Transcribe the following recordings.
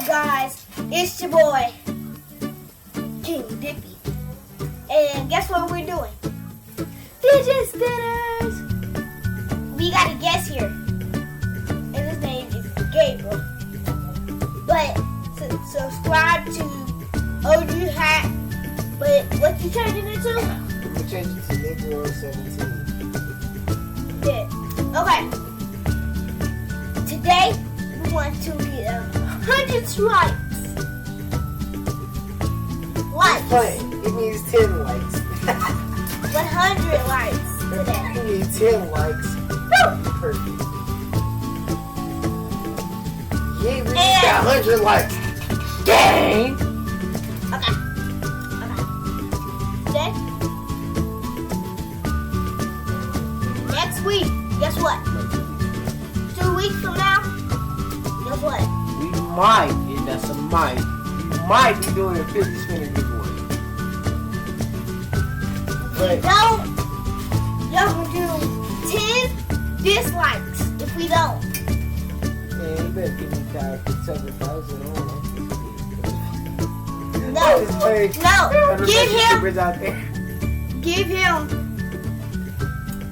up, guys? It's your boy, King Dippy. And guess what we're doing? Fidget spinners! We got a guest here. And his name is Gabriel. But subscribe to OG Hat. But what you changing it to? I'm changing it to Gabriel 17. Yeah. Okay. Today we want to get 100 likes. It needs 10 likes. 100 likes today. We need 10 likes. Woo! Perfect. Yeah, we got 100 likes. Dang! Okay. Today, next week, guess what? 2 weeks from now, guess what? We might, and that's a might, we might be doing a 50 spinner giveaway. But Y'all gonna do 10 dislikes if we don't. man, you better give me 7,000 on No, give him.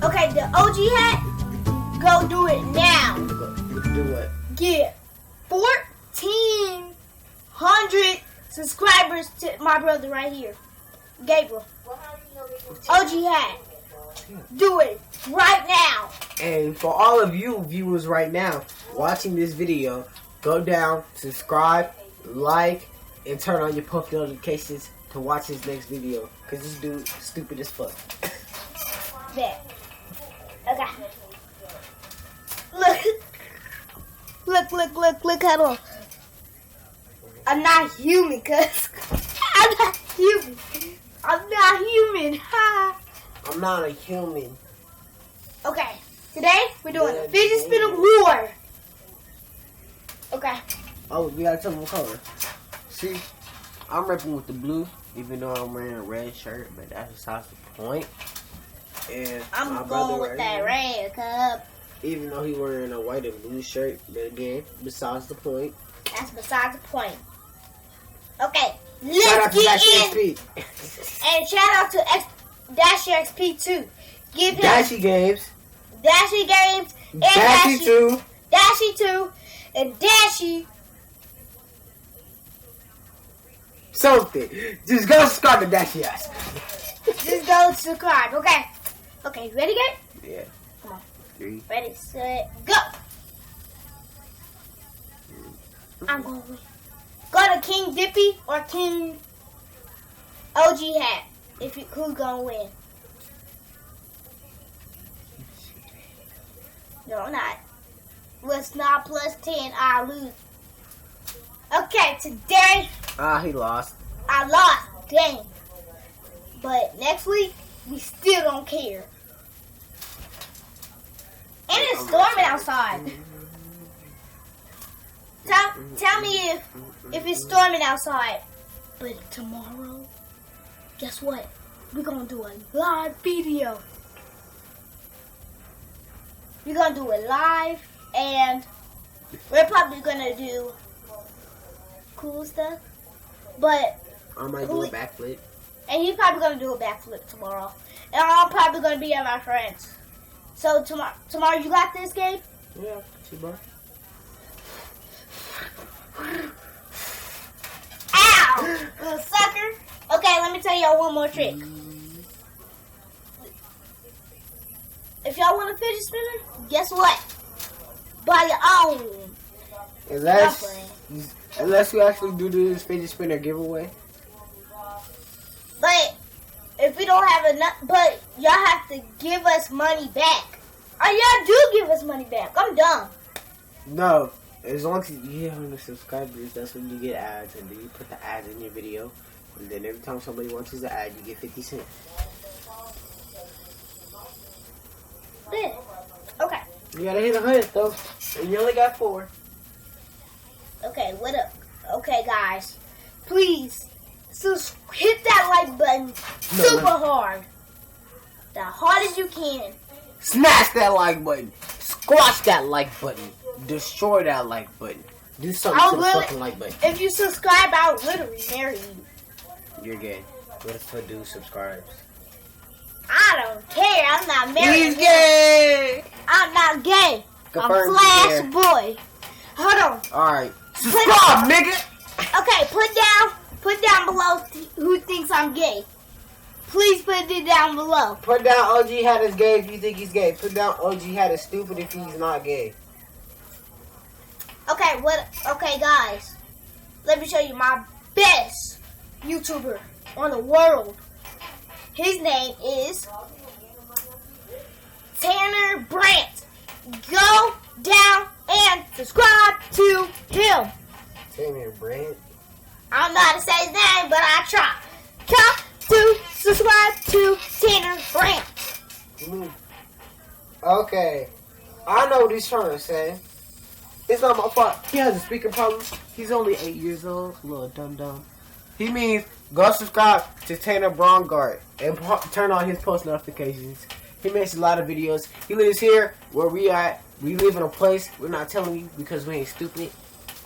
Okay, the OG hat, go do it now. Do what? Get 1,400 subscribers to my brother right here, Gabriel. OG hat, do it right now. And for all of you viewers right now watching this video, go down, subscribe, like, and turn on your post notifications to watch his next video. Cause this dude stupid as fuck. There. Okay. Look at him. I'm not human, cuz. I'm not human. I'm not human. Ha. I'm not a human. Okay. Today we're doing a fidget spinner war. Okay. Oh, we gotta tell them what color. See, I'm repping with the blue, even though I'm wearing a red shirt, but that's besides the point. And I'm my going brother with right that here, red cup. even though he wearing a white and blue shirt, but again, besides the point. That's besides the point. Okay, Shout out let's to get Dashi in. XP. And shout out to Dashi XP too. Give him Dashi Games. Dashi Games and Dashi 2. Dashi 2 and Dashi Something. Just go subscribe to Dashi ass. Just go subscribe. Okay. Okay, you ready, guys? Yeah. Come on. 3. Ready, set, go. I'm going to win. Go to King Dippy or King OG Hat. Who's gonna win? No, I'm not. What's not plus 10? I lose. Okay, today He lost. I lost. Dang. But next week we still don't care. And it's storming outside. Tell me if it's storming outside. But tomorrow, guess what? We're gonna do a live video. We're gonna do it live, and we're probably gonna do cool stuff. But I might do a backflip. and he's probably gonna do a backflip tomorrow. And I'm probably gonna be at my friends. So tomorrow you got this, Gabe? Yeah, see, bro. Ow! Little sucker. Okay, let me tell y'all one more trick. If y'all want a fidget spinner, guess what? Buy your own. Unless we actually do this fidget spinner giveaway. But if we don't have enough, but y'all have to give us money back. Or y'all do give us money back. I'm dumb. No. As long as you hit 100 subscribers, that's when you get ads, and then you put the ads in your video, and then every time somebody watches the ad, you get 50 cents. Yeah. Okay. You gotta hit 100 though, and you only got 4. Okay, what up? Okay, guys. Please, hit that like button super hard. The hardest you can. Smash that like button. Squash that like button. Destroy that like button. Do something to the fucking like button. If you subscribe, I'll literally marry you. You're gay. What if a dude subscribes? I don't care. I'm not married. He's gay. I'm not gay. Confirmed I'm Flash Boy. Hold on. Alright. Subscribe, nigga. Okay, put down below who thinks I'm gay. Please put it down below. Put down OG Hat is gay if you think he's gay. Put down OG Hat is stupid if he's not gay. Okay, guys. Let me show you my best YouTuber on the world. His name is Tanner Brandt. Go down and subscribe to him. Tanner Brandt? I don't know how to say his name, but I try. Come to subscribe to Tanner Brandt. Okay. I know what he's trying to say. It's not my fault. He has a speaking problem. He's only 8 years old. Little dum-dum. He means go subscribe to Tanner Brongard and turn on his post notifications. He makes a lot of videos. He lives here where we at. We live in a place we're not telling you because we ain't stupid.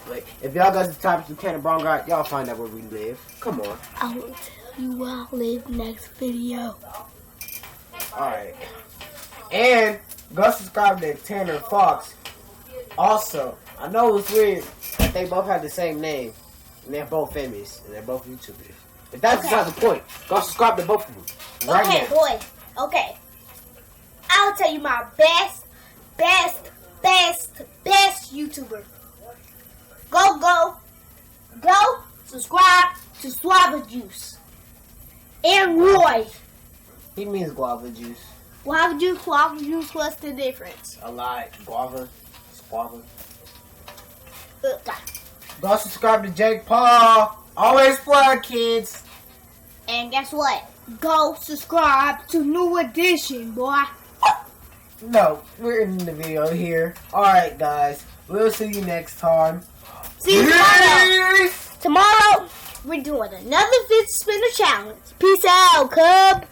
But if y'all got the topic to Tanner Brongard, y'all find out where we live. Come on. I will tell you where I live next video. Alright. And go subscribe to Tanner Fox. Also, I know it's weird that they both have the same name. And they're both famous. And they're both YouTubers. But that's beside the point. Go subscribe to both of them. Right now. Boy. Okay. I'll tell you my best YouTuber. Go subscribe to Swabba Juice. And Roy. He means guava juice. Guava juice, what's the difference? A lot. Guava. Squava. God. Go subscribe to Jake Paul. Always plug, kids. And guess what? Go subscribe to New Edition, boy. No, we're in the video here. Alright, guys. We'll see you next time. See you tomorrow. Tomorrow, we're doing another Fidget Spinner challenge. Peace out, cub.